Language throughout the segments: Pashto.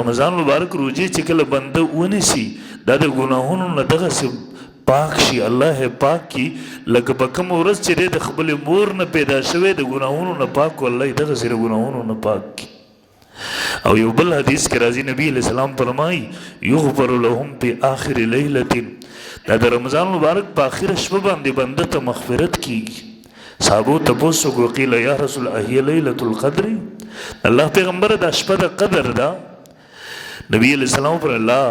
رمضان مبارک روزي چې کله بنده ونیسي دا د ګناهونو نه دغسې پاک شي، الله پاک کی لکه په کوم ورځ چې دی د خپل مور نه پیدا شوی د ګناهونو نه پاک والله دغسې د ګناهونو نه پاک کی. او یو بل حدیث کې راځي نبی علیہ السلام فرمایي یغفر لهم فی آخر لیلة، دا د رمضان مبارک په آخر شپه باندې بنده ته مغفرت کیږي. صحابو تپوس وکړو قیل یا رسول اهی لیلة القدر، الله پیغمبر دا شپه د قدر ده؟ نبی علیہ السلام پر الله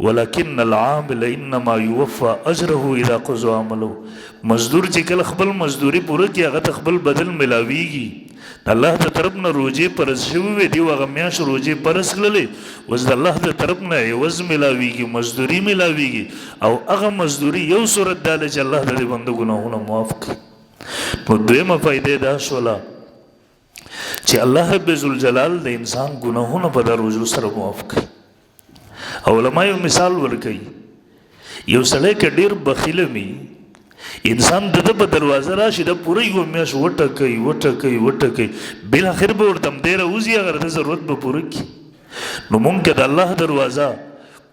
ولکن العامل انما یوفى اجره اذا قضى عمله، مزدور چې کله خپل مزدوری پوره کړي هغه ته خپل بدل ملاویږي. الله د طرف نه روزې پرز شوي وي دی هغه میاشت روزې پرز کړلې اوس د الله د طرف نه عوض ملاویږي، مزدوري ملاویږي، او هغه مزدوري یو صورت دا ده چې الله د دې بنده ګناهونه معاف کړي. نو دویمه فایده دا شوله چې الله رب ذوالجلال د انسان ګناهونه په دا روزو سره معاف کړي. علما یو مثال ورکوي، یو سړی که ډېر بخیله وي انسان د ده په دروازه راشي د پوره یوه میاشت وټکوي بالاخر به ورته همدې راوځي هغه د ضرورت به پوره کړي. نو مونږ که د الله دروازه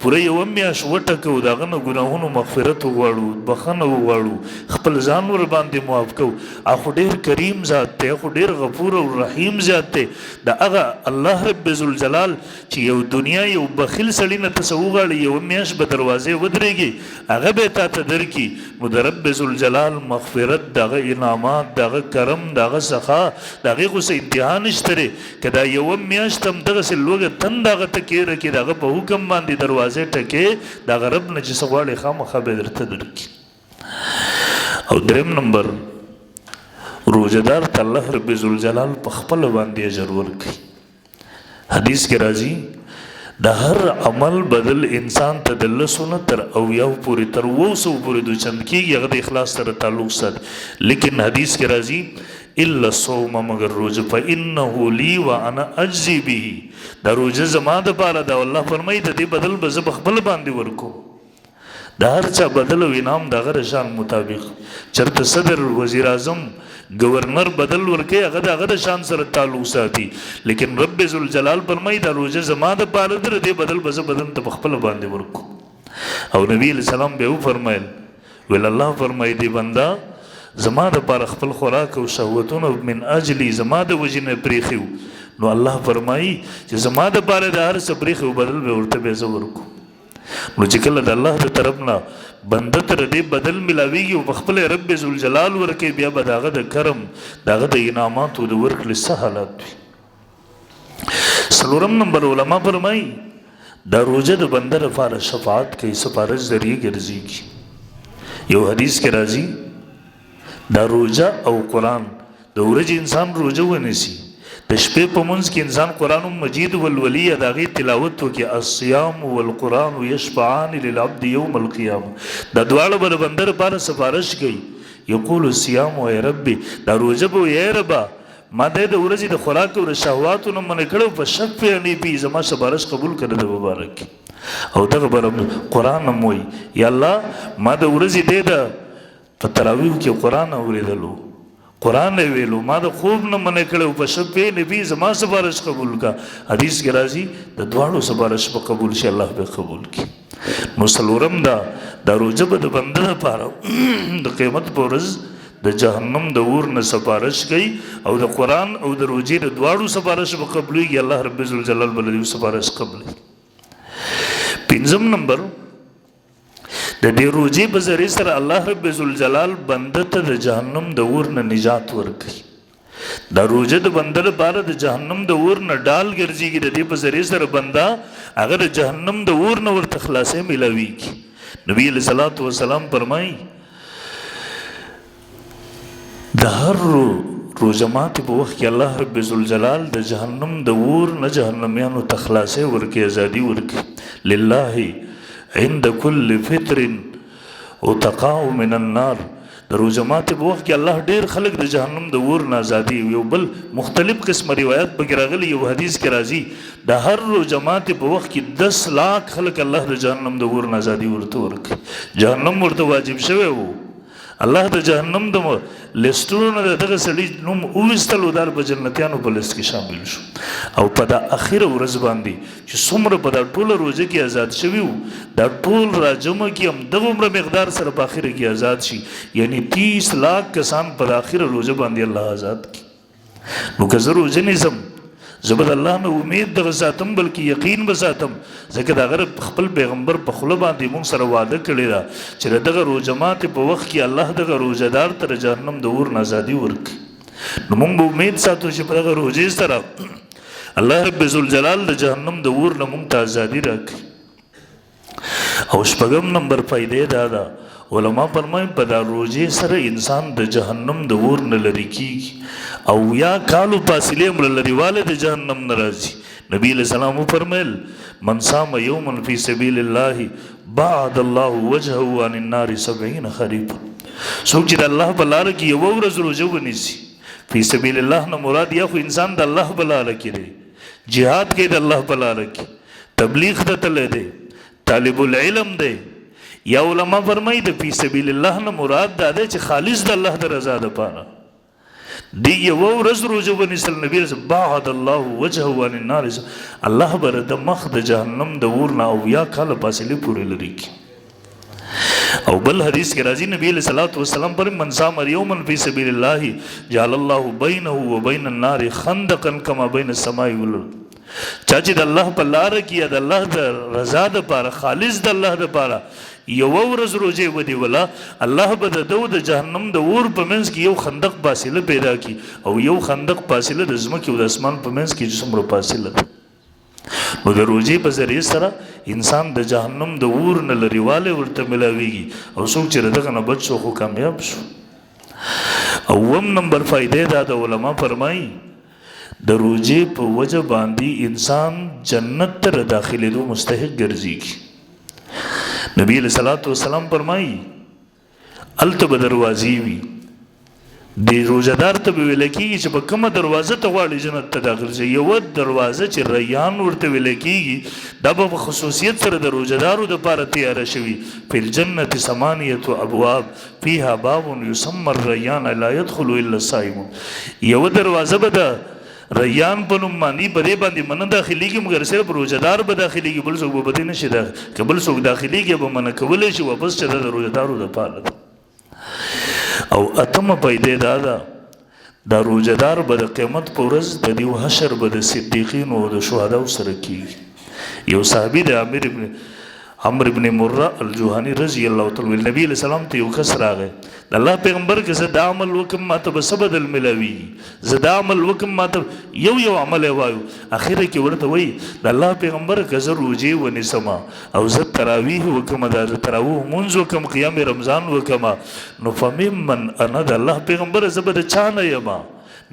پوره یوه میاشت وټکو د هغه نه ګناهونو مغفرت وغواړو، بخښنه وغواړو، خپل ځان ور باندې معاف کوو، هغه خو ډېر کریم ذات دی، خو ډېر غفور او رحیم ذات دی. د هغه الله رب ذوالجلال چې یو دنیا یو بخیل سړي نه ته څه وغواړي یوه میاشت به دروازې ودرېږي هغه به یې تا ته درکړي. نو د رب ذوالجلال مغفرت د هغه انعامات د هغه کرم د هغه سخا د هغې خو څه انتها نشته دی. که دا یوه میاشت هم دغسې لوږه تند هغه ته کېره کړي د هغه په حکم باندې دروازې ټکې د هغه رب نه چې څه غواړې خامخا به درته درکړي. او دریم نمبر روزهدار ته الله رب ذوالجلال په خپله باندې اجر ورکوي. حدیث کې راځي د هر عمل بدل انسان ته د لسو نه تر اویاو پورې تر 200 پورې دوچند کېږي هغه د اخلاص سره تعلق ساتي. لیکن حدیث کې راځي الا الصوم مگر روزه فانه لی وانا اجزی به، دا روزه زما دپاره ده. الله فرمایي د دې بدل به زه په خپل باندې ورکوم. د هر چا بدل او انعام د هغه شان مطابق. چېرته صدر وزیر اعظم گورنر بدل ورکوي هغه د هغه د شان سره تعلق ساتي. لیکن رب ذوالجلال فرمایي دا روزه زما دپاره ده، د دې بدل به زه بدن ته په خپل باندې ورکوم. او نبی علیہ السلام به وفرمایل ویل الله فرمایي دی بنده زما دپاره خپل خوراک او شهوتونه من اجلي زما د وجې نه پرېښي. نو الله فرمایي چې زما دپاره د هر څه پرېښي بدل به ورته به زه ورکوم. نو چې کله د الله د طرف نه بنده ته د دې بدل ملاویږي او په خپل رب ذوالجلال ورکوي بیا به د هغه د کرم د هغه د انعاماتو د ورکړې څه حالات وي. څلورم نمبر علما فرمایي دا روزه د بنده لپاره شفاعت کوي، سفارش ذریعه ګرځېږي. یو حدیث کې راځي دا روزه او قرآن د ورځې انسان روزه ونیسي د شپې په منځ کې انسان قرآن مجید ولولي د هغې تلاوت وکړي الصیام والقرآن یشفعان للعبد یوم القیامه، دا دواړه به د بنده لپاره سفارش کوي. یقول الصیام ای ربي، دا روزه به ای ربه ما د ورځې د خوراک او د شهواتو نه منع کړی په شفعنی بي زما سفارش قبول کړه د مبارک. او دغه به قرآن هم وایي یا الله ما د ورځې د په تراویح کې قرآن اورېدلو قرآن ویلو ما د خوب نه منع کړی په شفع نبي زما سفارش قبول کا. حدیث کې راځي د دواړو سفارش به قبول شي الله به قبول کړي. نو څلورم دا روزه به د بنده لپاره د قیامت په ورځ د جهنم د اور نه سفارش کوي او د قرآن او د روزې د دواړو سفارش به قبلېږي. الله رب ذوالجلال به د دې سفارش قبلوي. پنځم نمبر د دې روزې په ذریعې سره الله رب ذوالجلال بنده ته د جهنم د اور نه نجات ورکوي. دا روزه د بنده لپاره د جهنم د اور نه ډال ګرځېږي. د دې په ذریعې سره بنده هغه د جهنم د اور نه ورته خلاصۍ میلاویږي. نبی علیه الصلاۃ والسلام فرمایي د هر روزه ماتې په وخت کې الله رب ذوالجلال د جهنم د اور نه جهنمیانو ته خلاصۍ ورکوي، ازادي ورکوي. لله عند كل فطر وتقاء من النار. د روزه ماتې په وخت کې الله ډېر خلک د جهنم د اور نه ازادي. یو بل مختلف قسمه روایت پکې راغلي. یو حدیث کې راځي د هر روزه ماتې په وخت کې 10 لاک خلک الله د جهنم د اور نه ازادي ورته ورکوي. جهنم ورته واجب شوی و الله د جهنم د لیسټونو نه دغه سړي نوم وویستلو دا په جنتیانو په لیست کې شامل شو. او په دا اخره ورځ باندې چې څومره په دا ټوله روزه کې آزاد شوي وو دا ټول راجمع کې هم دغه عمره مقدار سره په اخره کې آزاد شي، یعنی 30 لاکھ کسان په اخره روزه باندې الله آزاد کړي. نو که زه روزه نیسم زه به د الله نه امید دغه ساتم بلکې یقین به ساتم، ځکه د هغه خپل پیغمبر په خوله باندې موږ سره وعده کړې ده چې د دغه روژه ماتې په وخت کې الله دغه روژهدار ته د جهنم د اور نه ازادي ورکړي. نو موږ به امید ساتو چې په دغه روژې سره الله رب ذوالجلال د جهنم د اور نه موږ ته ازادي راکړي. او شپږم نمبر فایدې دا ده، علما فرمایي په دا روژې سره انسان د جهنم د اور نه لرې کیږي او یا کالو فاصلې هم له لرېوالی د جهنم نه راځي. نبی علیہ السلام وفرمیل من صام یوما فی سبیل الله بعد الله وجهه عن النار 70 خریفا. څوک چې د الله په لاره کې یوه ورځ روژه ونیسي، فی سبیل الله نه مراد یا خو انسان د الله په لاره کې دی، جهاد کوي د الله په لاره کې، تبلیغ ته تللی دی، طالب العلم دی، یا علما فرمایي د فی سبیل الله نه مراد دا دی چې خالص د الله د رضا دپاره دی یوه ورځ روژه ونیسل. نبی رسول بعد الله وجهه عن النار، الله به د مخ د جهنم د اور نه او یا کاله فاصلې پورې لرې کړي. او بل حدیث کې راځي نبی علیہ الصلوۃ والسلام پر من صام یوما فی سبیل الله جعل الله بینه وبین النار خندقا کما بین السماء والارض. چا چې د الله په لاره کې یا د الله د رضا دپاره خالص د الله دپاره یوه ورځ روژې ونیوله، الله به د ده د جهنم د اور په منځ کې یو خندق فاصله پیدا کړي. او یو خندق فاصله د ځمکې او د اسمان په منځ کې چې څومره فاصله ده. نو د روژې په ذریعې سره انسان د جهنم د اور نه لرېوالی ورته ملاویږي او څوک چې د دغه نه بچ شو خو کامیاب شو. اوم نمبر فایدې دا د علما فرمایي د روژې په وجه باندې انسان جنت ته داخلېدو مستحق ګرځېږي. نبی علیہ الصلوۃ والسلام فرمایي هلته به دروازې وي، د روژهدار ته به ویل کېږي چې په کومه دروازه ته غواړي جنت ته داخل شي. یوه دروازه چې ریان ورته ویل کېږي دا به په خصوصیت سره د روژهدارو دپاره تیاره شوي. فی الجنة 8 ابواب فیها باب یسمى الریان لا یدخل الا الصائمون. یوه دروازه به د ریان په نوم باندې په دې باندې منه داخلېږي، مګر صرف روژهدار به داخلېږي، بل څوک به په دې نه شي که بل څوک داخلېږي به منع کولی شي واپس چې د روژهدارو دپاره ده. او اتمه فایدې دا ده دا روژهدار به د قیامت په ورځ د دې حشر به د صدیقینو او د شهداو سره کېږي. یو صحابي د عمرو بن مره الجوهني رضی الله تعالی نبی علیہ السلام ته یو کس راغی، د الله پیغمبر که زه دا عمل وکم ماته به څه بدل ملاویږي، زه دا عمل وکم ماته یو عمل یې وایو. اخره کې ورته وایي د الله پیغمبر که زه روژې ونیسم او زه تراویح وکم، دا تراویح لمونځ وکم، قیام رمضان وکم، نو فممن انا د الله پیغمبر زه به د چا نه یم؟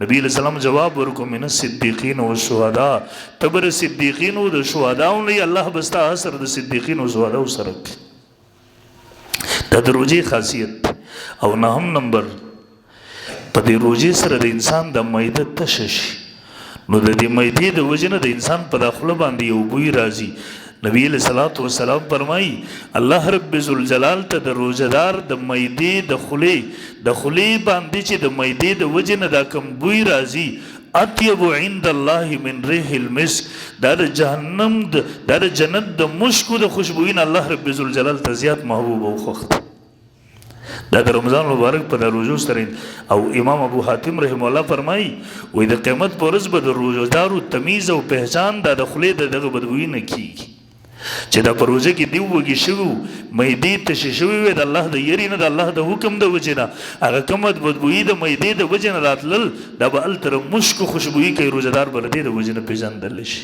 نبی علیہ السلام جواب ورکو من الصدیقین و الشهداء، تبر صدیقین و د شهداو نه الله بستا اثر د صدیقین و شهداو سره. دا د روژې خاصیت. او نهم نمبر په دې روژې سره د انسان د معده تشه شي، نو د دې معدې د وجې نه د انسان په دا خوله باندې یو بوی راځي. نبی علیہ الصلوۃ والسلام فرمایي الله رب ذوالجلال ته د روژهدار د معدې د خولې باندې چې د معدې د وجې نه دا کوم بوی راځي اطیب عند الله من ریح المسک، دا د جهنم دا د جنت د مشکو د خوشبویي نه الله رب ذوالجلال ته زیات محبوب او خوښ دی. دا د رمضان مبارک په روژو سره. او امام ابو حاتم رحمه الله فرمایي وایي د قیامت په ورځ به د روژهدارو تمیز او پهچان دا د خولې د دغه بدبویي نه کېږي چې دا په روژه کې دیو وږي شوي وو، معدې تشې شوي وې د الله د یرې نه د الله د حکم د وجې نه، هغه کومه بدبویي د معدې د وجې نه راتلل دا به هلته مشک خوشبویي کوي، روژهدار به د دې د وجې نه پېژندلی شي.